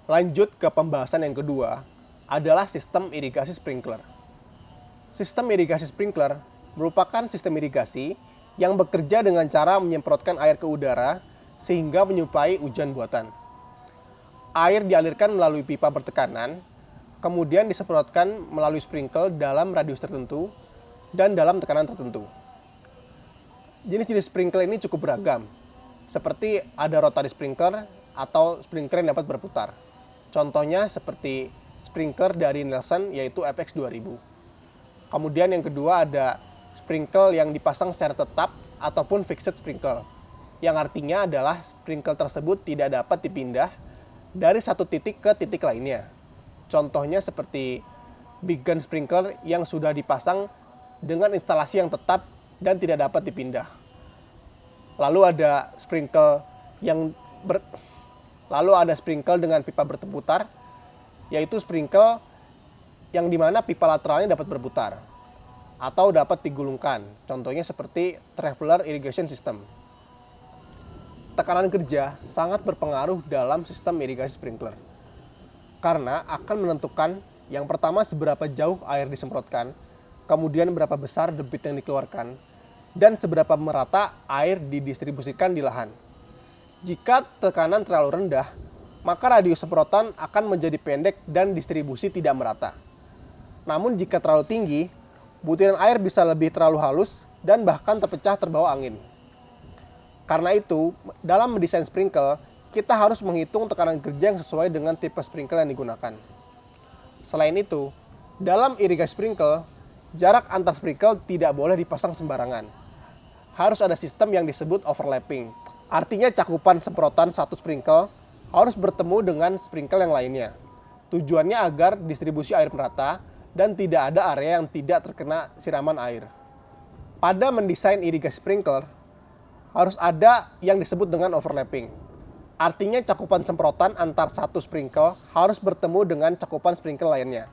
Lanjut ke pembahasan yang kedua adalah sistem irigasi sprinkler. Sistem irigasi sprinkler merupakan sistem irigasi yang bekerja dengan cara menyemprotkan air ke udara sehingga menyuplai hujan buatan. Air dialirkan melalui pipa bertekanan, kemudian disemprotkan melalui sprinkler dalam radius tertentu dan dalam tekanan tertentu. Jenis-jenis sprinkler ini cukup beragam, seperti ada rotary sprinkler atau sprinkler yang dapat berputar. Contohnya seperti sprinkler dari Nelson yaitu FX 2000. Kemudian yang kedua ada sprinkler yang dipasang secara tetap ataupun fixed sprinkler, yang artinya adalah sprinkler tersebut tidak dapat dipindah dari satu titik ke titik lainnya. Contohnya seperti big gun sprinkler yang sudah dipasang dengan instalasi yang tetap dan tidak dapat dipindah. Lalu ada sprinkler dengan pipa berputar, yaitu sprinkler yang dimana pipa lateralnya dapat berputar atau dapat digulungkan. Contohnya seperti traveler irrigation system. Tekanan kerja sangat berpengaruh dalam sistem irigasi sprinkler karena akan menentukan yang pertama seberapa jauh air disemprotkan, kemudian berapa besar debit yang dikeluarkan, dan seberapa merata air didistribusikan di lahan. Jika tekanan terlalu rendah, maka radius semprotan akan menjadi pendek dan distribusi tidak merata. Namun jika terlalu tinggi, butiran air bisa lebih terlalu halus dan bahkan terpecah terbawa angin. Karena itu, dalam mendesain sprinkler, kita harus menghitung tekanan kerja yang sesuai dengan tipe sprinkler yang digunakan. Selain itu, dalam irigasi sprinkler, jarak antar sprinkler tidak boleh dipasang sembarangan. Harus ada sistem yang disebut overlapping. Artinya cakupan semprotan satu sprinkler harus bertemu dengan sprinkler yang lainnya. Tujuannya agar distribusi air merata dan tidak ada area yang tidak terkena siraman air. Pada mendesain irigasi sprinkler, harus ada yang disebut dengan overlapping. Artinya cakupan semprotan antar satu sprinkler harus bertemu dengan cakupan sprinkler lainnya.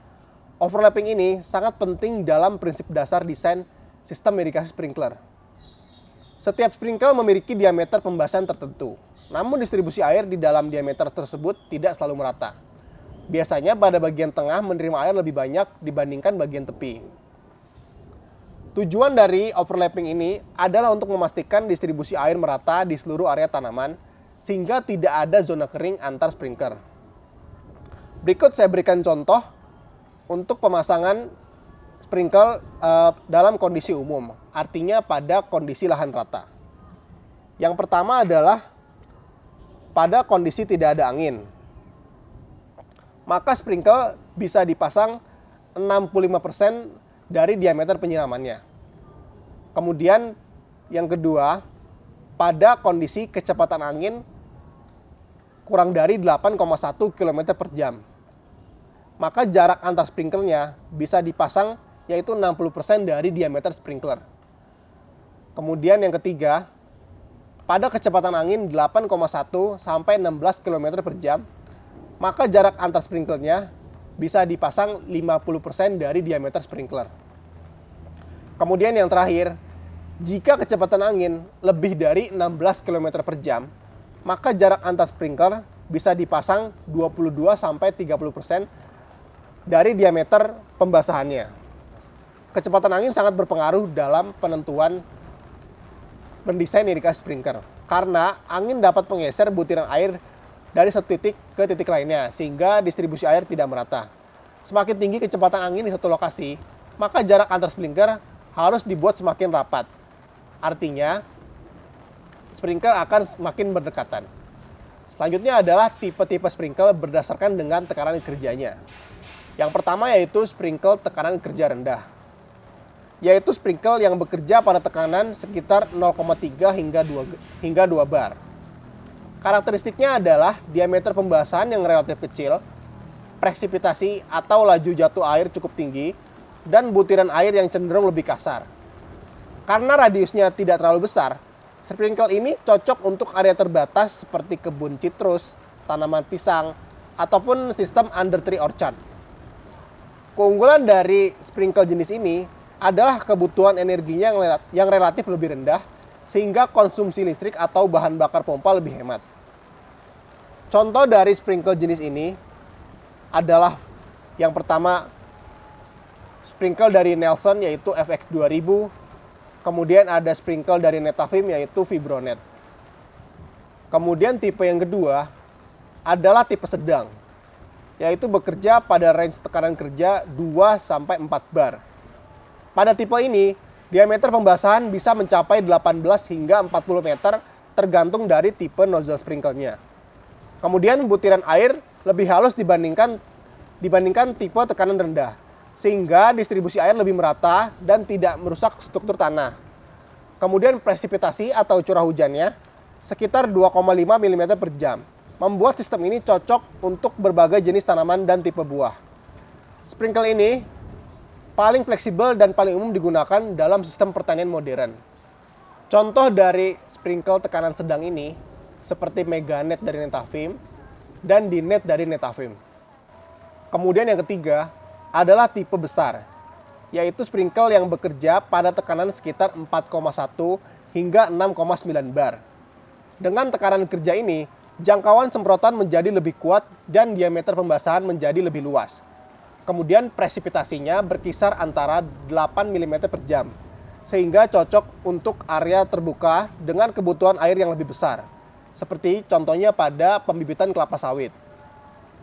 Overlapping ini sangat penting dalam prinsip dasar desain sistem irigasi sprinkler. Setiap sprinkler memiliki diameter pembasahan tertentu, namun distribusi air di dalam diameter tersebut tidak selalu merata. Biasanya pada bagian tengah menerima air lebih banyak dibandingkan bagian tepi. Tujuan dari overlapping ini adalah untuk memastikan distribusi air merata di seluruh area tanaman, sehingga tidak ada zona kering antar sprinkler. Berikut saya berikan contoh untuk pemasangan sprinkler dalam kondisi umum, artinya pada kondisi lahan rata. Yang pertama adalah pada kondisi tidak ada angin. Maka sprinkler bisa dipasang 65% dari diameter penyiramannya. Kemudian yang kedua, pada kondisi kecepatan angin kurang dari 8,1 km per jam. Maka jarak antar sprinklernya bisa dipasang yaitu 60% dari diameter sprinkler. Kemudian yang ketiga, pada kecepatan angin 8,1 sampai 16 km per jam, maka jarak antar sprinklernya bisa dipasang 50% dari diameter sprinkler. Kemudian yang terakhir, jika kecepatan angin lebih dari 16 km per jam, maka jarak antar sprinkler bisa dipasang 22 sampai 30% dari diameter pembasahannya. Kecepatan angin sangat berpengaruh dalam penentuan mendesain irigasi sprinkler karena angin dapat menggeser butiran air dari satu titik ke titik lainnya sehingga distribusi air tidak merata. Semakin tinggi kecepatan angin di satu lokasi, maka jarak antar sprinkler harus dibuat semakin rapat. Artinya, sprinkler akan semakin berdekatan. Selanjutnya adalah tipe-tipe sprinkler berdasarkan dengan tekanan kerjanya. Yang pertama yaitu sprinkler tekanan kerja rendah, yaitu sprinkler yang bekerja pada tekanan sekitar 0,3 hingga 2 bar. Karakteristiknya adalah diameter pembasahan yang relatif kecil, presipitasi atau laju jatuh air cukup tinggi, dan butiran air yang cenderung lebih kasar. Karena radiusnya tidak terlalu besar, sprinkler ini cocok untuk area terbatas seperti kebun citrus, tanaman pisang, ataupun sistem under tree orchard. Keunggulan dari sprinkler jenis ini adalah kebutuhan energinya yang relatif lebih rendah, sehingga konsumsi listrik atau bahan bakar pompa lebih hemat. Contoh dari sprinkle jenis ini adalah yang pertama sprinkle dari Nelson yaitu FX 2000, kemudian ada sprinkle dari Netafim yaitu Fibronet. Kemudian tipe yang kedua adalah tipe sedang, yaitu bekerja pada range tekanan kerja 2-4 bar. Pada tipe ini, diameter pembasahan bisa mencapai 18 hingga 40 meter tergantung dari tipe nozzle sprinkle-nya. Kemudian butiran air lebih halus dibandingkan tipe tekanan rendah, sehingga distribusi air lebih merata dan tidak merusak struktur tanah. Kemudian presipitasi atau curah hujannya sekitar 2,5 mm per jam, membuat sistem ini cocok untuk berbagai jenis tanaman dan tipe buah. Sprinkle ini paling fleksibel dan paling umum digunakan dalam sistem pertanian modern. Contoh dari sprinkle tekanan sedang ini seperti Meganet dari Netafim dan Dinet dari Netafim. Kemudian yang ketiga adalah tipe besar, yaitu sprinkle yang bekerja pada tekanan sekitar 4,1 hingga 6,9 bar. Dengan tekanan kerja ini, jangkauan semprotan menjadi lebih kuat dan diameter pembasahan menjadi lebih luas. Kemudian presipitasinya berkisar antara 8 mm per jam, sehingga cocok untuk area terbuka dengan kebutuhan air yang lebih besar, seperti contohnya pada pembibitan kelapa sawit.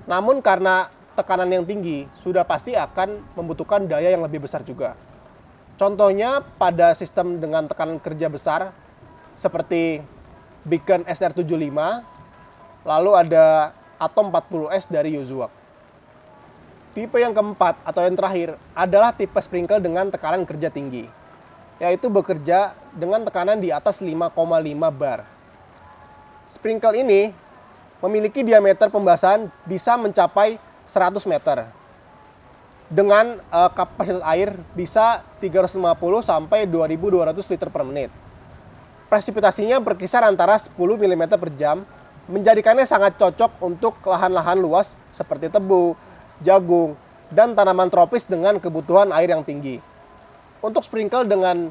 Namun karena tekanan yang tinggi, sudah pasti akan membutuhkan daya yang lebih besar juga. Contohnya pada sistem dengan tekanan kerja besar, seperti Beacon SR75, lalu ada Atom 40S dari Yuzuak. Tipe yang keempat atau yang terakhir adalah tipe sprinkle dengan tekanan kerja tinggi, yaitu bekerja dengan tekanan di atas 5,5 bar. Sprinkle ini memiliki diameter pembasahan bisa mencapai 100 meter dengan kapasitas air bisa 350 sampai 2.200 liter per menit. Presipitasinya berkisar antara 10 mm per jam, menjadikannya sangat cocok untuk lahan-lahan luas seperti tebu, jagung, dan tanaman tropis dengan kebutuhan air yang tinggi. Untuk sprinkle dengan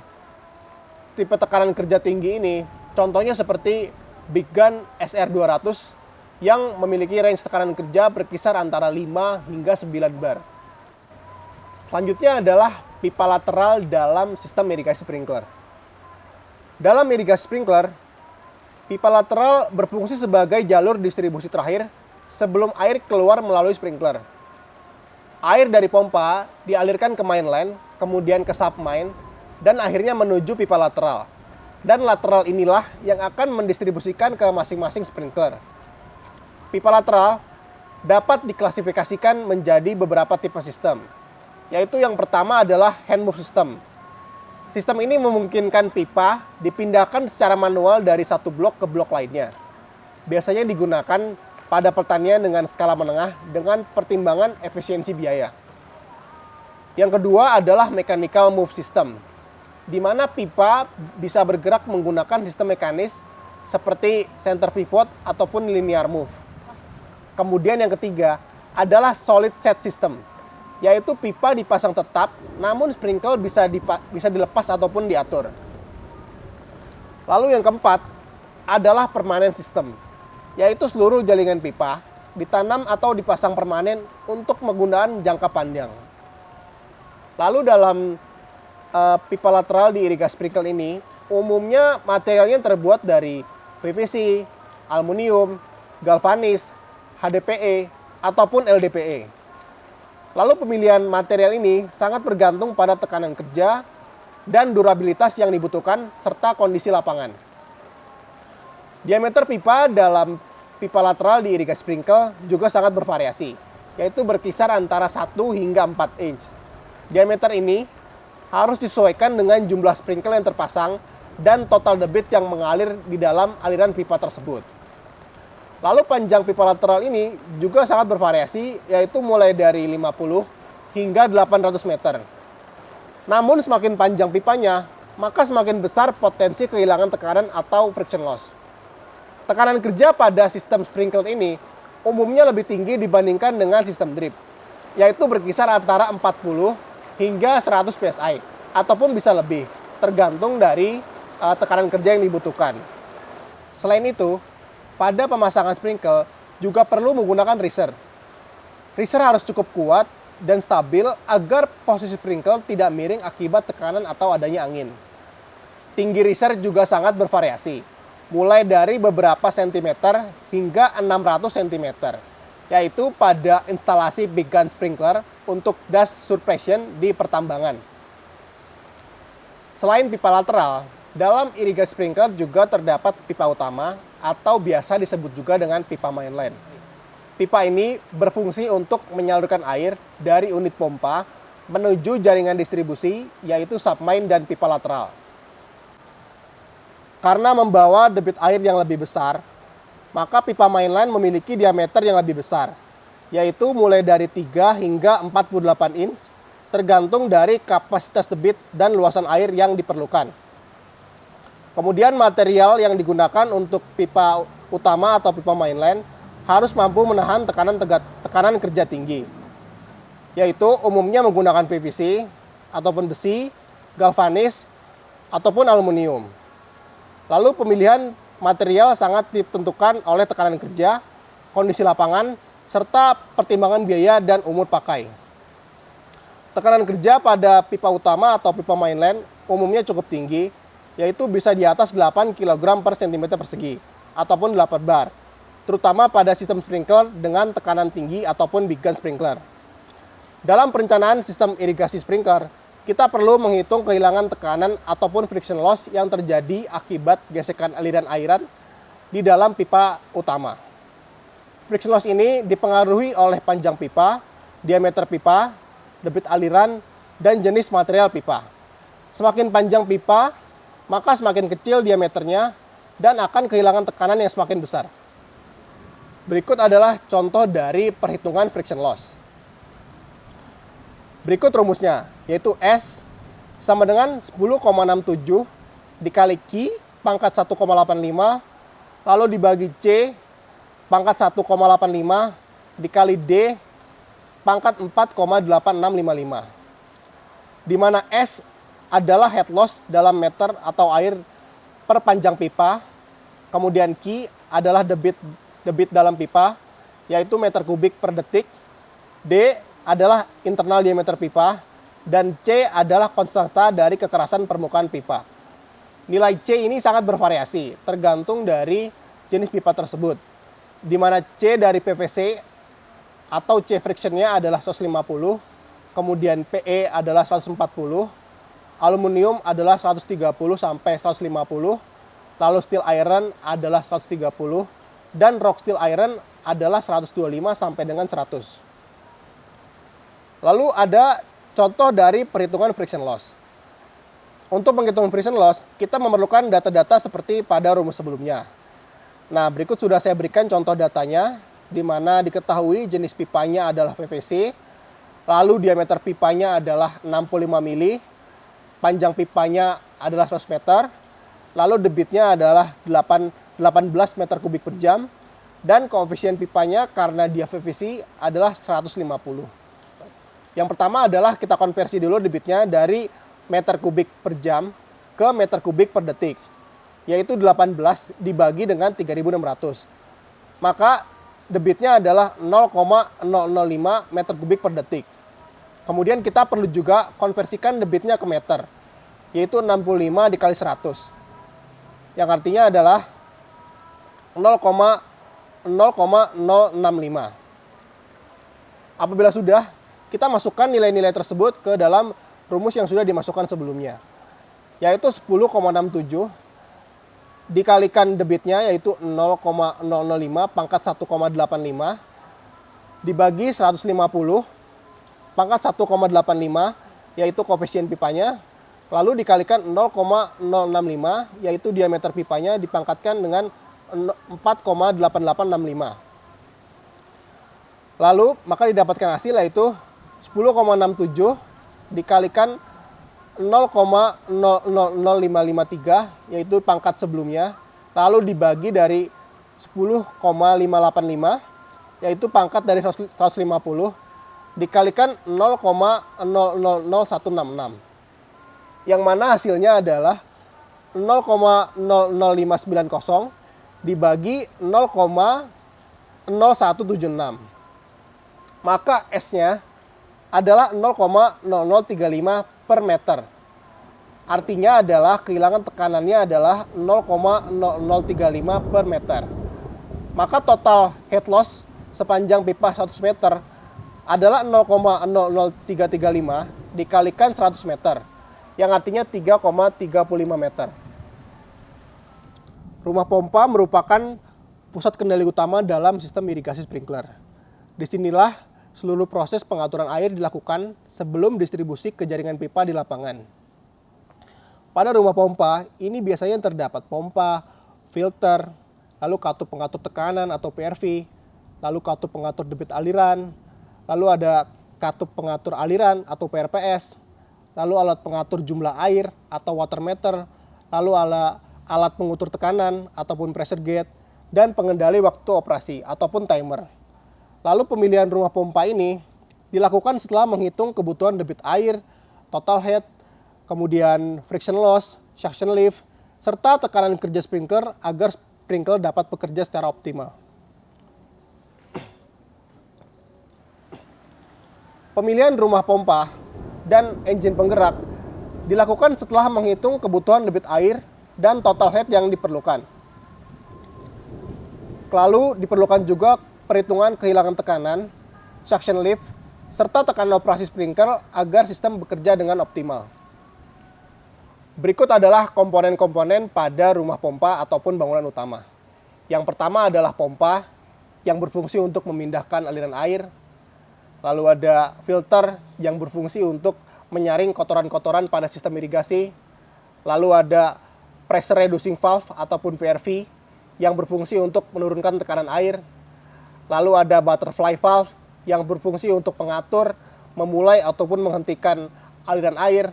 tipe tekanan kerja tinggi ini, contohnya seperti Big Gun SR200 yang memiliki range tekanan kerja berkisar antara 5 hingga 9 bar. Selanjutnya adalah pipa lateral dalam sistem irigasi sprinkler. Dalam irigasi sprinkler, pipa lateral berfungsi sebagai jalur distribusi terakhir sebelum air keluar melalui sprinkler. Air dari pompa dialirkan ke mainline, kemudian ke submain, dan akhirnya menuju pipa lateral. Dan lateral inilah yang akan mendistribusikan ke masing-masing sprinkler. Pipa lateral dapat diklasifikasikan menjadi beberapa tipe sistem, yaitu yang pertama adalah hand move system. Sistem ini memungkinkan pipa dipindahkan secara manual dari satu blok ke blok lainnya. Biasanya digunakan pada pertanian dengan skala menengah dengan pertimbangan efisiensi biaya. Yang kedua adalah mechanical move system, di mana pipa bisa bergerak menggunakan sistem mekanis seperti center pivot ataupun linear move. Kemudian yang ketiga adalah solid set system, yaitu pipa dipasang tetap, namun sprinkle bisa dilepas ataupun diatur. Lalu yang keempat adalah permanent system, yaitu seluruh jaringan pipa ditanam atau dipasang permanen untuk penggunaan jangka panjang. Lalu dalam pipa lateral di irigasi sprinkle ini, umumnya materialnya terbuat dari PVC, aluminium, galvanis, HDPE, ataupun LDPE. Lalu pemilihan material ini sangat bergantung pada tekanan kerja dan durabilitas yang dibutuhkan serta kondisi lapangan. Diameter pipa dalam pipa lateral di irigasi sprinkle juga sangat bervariasi, yaitu berkisar antara 1 hingga 4 inch. Diameter ini harus disesuaikan dengan jumlah sprinkle yang terpasang dan total debit yang mengalir di dalam aliran pipa tersebut. Lalu panjang pipa lateral ini juga sangat bervariasi, yaitu mulai dari 50 hingga 800 meter. Namun semakin panjang pipanya, maka semakin besar potensi kehilangan tekanan atau friction loss. Tekanan kerja pada sistem sprinkler ini umumnya lebih tinggi dibandingkan dengan sistem drip, yaitu berkisar antara 40 hingga 100 psi, ataupun bisa lebih, tergantung dari tekanan kerja yang dibutuhkan. Selain itu, pada pemasangan sprinkle juga perlu menggunakan riser. Riser harus cukup kuat dan stabil agar posisi sprinkler tidak miring akibat tekanan atau adanya angin. Tinggi riser juga sangat bervariasi, mulai dari beberapa sentimeter hingga 600 cm, yaitu pada instalasi big gun sprinkler untuk dust suppression di pertambangan. Selain pipa lateral, dalam irigasi sprinkler juga terdapat pipa utama atau biasa disebut juga dengan pipa mainline. Pipa ini berfungsi untuk menyalurkan air dari unit pompa menuju jaringan distribusi, yaitu submain dan pipa lateral. Karena membawa debit air yang lebih besar, maka pipa mainline memiliki diameter yang lebih besar, yaitu mulai dari 3 hingga 48 inch, tergantung dari kapasitas debit dan luasan air yang diperlukan. Kemudian material yang digunakan untuk pipa utama atau pipa mainline harus mampu menahan tekanan kerja tinggi, yaitu umumnya menggunakan PVC ataupun besi, galvanis, ataupun aluminium. Lalu pemilihan material sangat ditentukan oleh tekanan kerja, kondisi lapangan, serta pertimbangan biaya dan umur pakai. Tekanan kerja pada pipa utama atau pipa mainline umumnya cukup tinggi, yaitu bisa di atas 8 kg per cm persegi, ataupun 8 bar, terutama pada sistem sprinkler dengan tekanan tinggi ataupun big gun sprinkler. Dalam perencanaan sistem irigasi sprinkler, kita perlu menghitung kehilangan tekanan ataupun friction loss yang terjadi akibat gesekan aliran airan di dalam pipa utama. Friction loss ini dipengaruhi oleh panjang pipa, diameter pipa, debit aliran, dan jenis material pipa. Semakin panjang pipa, maka semakin kecil diameternya dan akan kehilangan tekanan yang semakin besar. Berikut adalah contoh dari perhitungan friction loss. Berikut rumusnya, yaitu S sama dengan 10,67 dikali Q pangkat 1,85 lalu dibagi C pangkat 1,85 dikali D pangkat 4,8655. Di mana S adalah head loss dalam meter atau air per panjang pipa, kemudian Q adalah debit dalam pipa, yaitu meter kubik per detik, D adalah internal diameter pipa, dan C adalah konstanta dari kekerasan permukaan pipa. Nilai C ini sangat bervariasi, tergantung dari jenis pipa tersebut, di mana C dari PVC atau C frictionnya adalah 150, kemudian PE adalah 140, aluminium adalah 130 sampai 150, lalu steel iron adalah 130, dan rock steel iron adalah 125 sampai dengan 100. Lalu ada contoh dari perhitungan friction loss. Untuk menghitung friction loss, kita memerlukan data-data seperti pada rumus sebelumnya. Nah, berikut sudah saya berikan contoh datanya, di mana diketahui jenis pipanya adalah PVC, lalu diameter pipanya adalah 65 mili, panjang pipanya adalah 100 meter, lalu debitnya adalah 18 meter kubik per jam, dan koefisien pipanya karena dia PVC adalah 150. Yang pertama adalah kita konversi dulu debitnya dari meter kubik per jam ke meter kubik per detik, yaitu 18 dibagi dengan 3.600. Maka debitnya adalah 0,005 meter kubik per detik. Kemudian kita perlu juga konversikan debitnya ke meter, yaitu 65 dikali 100. Yang artinya adalah 0,065. Apabila sudah, kita masukkan nilai-nilai tersebut ke dalam rumus yang sudah dimasukkan sebelumnya, yaitu 10,67 dikalikan debitnya, yaitu 0,005 pangkat 1,85 dibagi 150 pangkat 1,85, yaitu koefisien pipanya, lalu dikalikan 0,065, yaitu diameter pipanya, dipangkatkan dengan 4,8865. Lalu maka didapatkan hasil, yaitu 10,67 dikalikan 0,00553, yaitu pangkat sebelumnya, lalu dibagi dari 10,585, yaitu pangkat dari 150, dikalikan 0,000166, yang mana hasilnya adalah 0,00590 dibagi 0,00553, 0,176. Maka S-nya adalah 0,0035 per meter. Artinya adalah kehilangan tekanannya adalah 0,0035 per meter. Maka total head loss sepanjang pipa 100 meter adalah 0,00335 dikalikan 100 meter, yang artinya 3,35 meter. Rumah pompa merupakan pusat kendali utama dalam sistem irigasi sprinkler. Disinilah seluruh proses pengaturan air dilakukan sebelum distribusi ke jaringan pipa di lapangan. Pada rumah pompa, ini biasanya terdapat pompa, filter, lalu katup pengatur tekanan atau PRV, lalu katup pengatur debit aliran, lalu ada katup pengatur aliran atau PRPS, lalu alat pengatur jumlah air atau water meter, lalu alat pengukur tekanan ataupun pressure gauge, dan pengendali waktu operasi ataupun timer. Lalu pemilihan rumah pompa ini dilakukan setelah menghitung kebutuhan debit air, total head, kemudian friction loss, suction lift, serta tekanan kerja sprinkler agar sprinkler dapat bekerja secara optimal. Pemilihan rumah pompa dan engine penggerak dilakukan setelah menghitung kebutuhan debit air dan total head yang diperlukan. Lalu diperlukan juga perhitungan kehilangan tekanan, suction lift, serta tekanan operasi sprinkler agar sistem bekerja dengan optimal. Berikut adalah komponen-komponen pada rumah pompa ataupun bangunan utama. Yang pertama adalah pompa yang berfungsi untuk memindahkan aliran air. Lalu ada filter yang berfungsi untuk menyaring kotoran-kotoran pada sistem irigasi. Lalu ada pressure reducing valve ataupun PRV yang berfungsi untuk menurunkan tekanan air. Lalu ada butterfly valve yang berfungsi untuk mengatur, memulai ataupun menghentikan aliran air.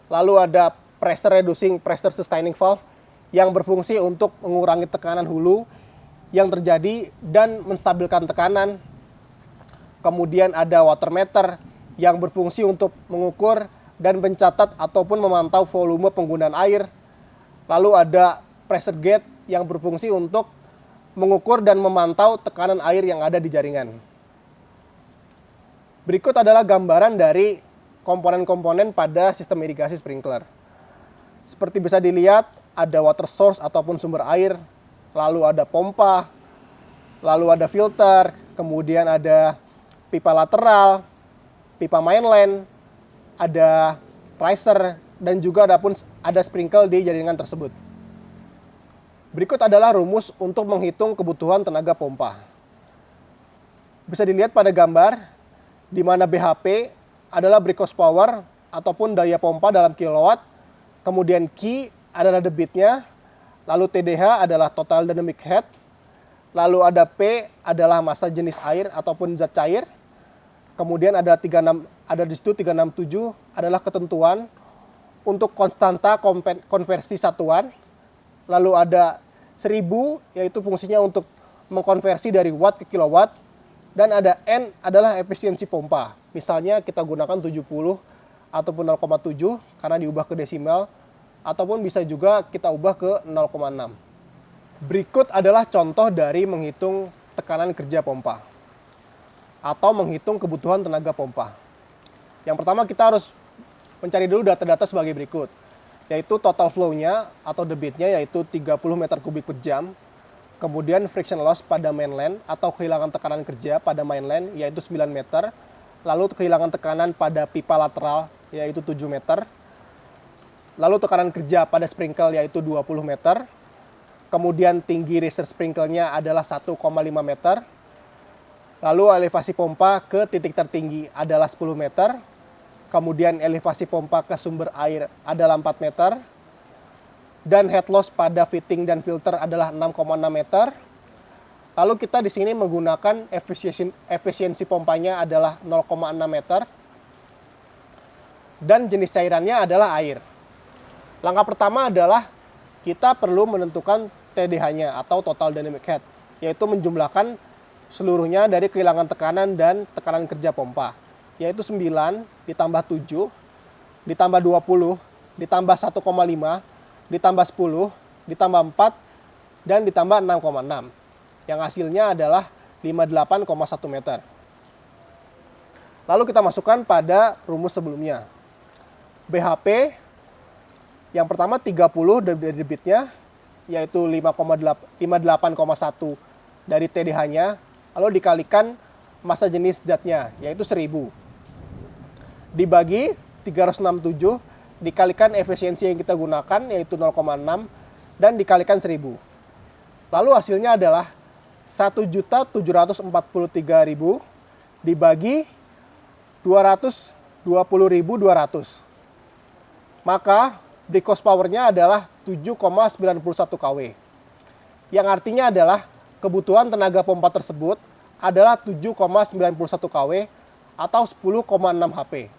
Lalu ada pressure reducing pressure sustaining valve yang berfungsi untuk mengurangi tekanan hulu yang terjadi dan menstabilkan tekanan. Kemudian ada water meter yang berfungsi untuk mengukur dan mencatat ataupun memantau volume penggunaan air. Lalu ada pressure gauge yang berfungsi untuk mengukur dan memantau tekanan air yang ada di jaringan. Berikut adalah gambaran dari komponen-komponen pada sistem irigasi sprinkler. Seperti bisa dilihat, ada water source ataupun sumber air, lalu ada pompa, lalu ada filter, kemudian ada pipa lateral, pipa mainline, ada riser, dan juga ada sprinkle di jaringan tersebut. Berikut adalah rumus untuk menghitung kebutuhan tenaga pompa. Bisa dilihat pada gambar, di mana BHP adalah brake horsepower ataupun daya pompa dalam kilowatt, kemudian Q adalah debitnya, lalu TDH adalah total dynamic head, lalu ada P adalah massa jenis air ataupun zat cair, kemudian ada di situ 367 adalah ketentuan untuk konstanta konversi satuan, lalu ada 1000 yaitu fungsinya untuk mengkonversi dari watt ke kilowatt, dan ada N adalah efisiensi pompa. Misalnya kita gunakan 70 ataupun 0,7 karena diubah ke desimal, ataupun bisa juga kita ubah ke 0,6. Berikut adalah contoh dari menghitung tekanan kerja pompa atau menghitung kebutuhan tenaga pompa. Yang pertama kita harus mencari dulu data-data sebagai berikut, yaitu total flow-nya atau debitnya yaitu 30 meter kubik per jam, kemudian friction loss pada mainland atau kehilangan tekanan kerja pada mainland yaitu 9 meter, lalu kehilangan tekanan pada pipa lateral yaitu 7 meter, lalu tekanan kerja pada sprinkle yaitu 20 meter, kemudian tinggi riser sprinkle-nya adalah 1,5 meter, lalu elevasi pompa ke titik tertinggi adalah 10 meter, kemudian elevasi pompa ke sumber air adalah 4 meter, dan head loss pada fitting dan filter adalah 6,6 meter. Lalu kita di sini menggunakan efisiensi pompanya adalah 0,6 meter, dan jenis cairannya adalah air. Langkah pertama adalah kita perlu menentukan TDH-nya atau total dynamic head, yaitu menjumlahkan seluruhnya dari kehilangan tekanan dan tekanan kerja pompa, yaitu 9 ditambah 7 ditambah 20 ditambah 1,5 ditambah 10 ditambah 4 dan ditambah 6,6. Yang hasilnya adalah 58,1 meter. Lalu kita masukkan pada rumus sebelumnya. BHP yang pertama 30 dari debitnya, yaitu 58,1 dari TDH-nya, lalu dikalikan massa jenis zatnya, yaitu 1000. Dibagi 367, dikalikan efisiensi yang kita gunakan, yaitu 0,6, dan dikalikan 1000. Lalu hasilnya adalah 1.743.000 dibagi 220.200. Maka break cost power-nya adalah 7,91 kW. Yang artinya adalah kebutuhan tenaga pompa tersebut adalah 7,91 kW atau 10,6 HP.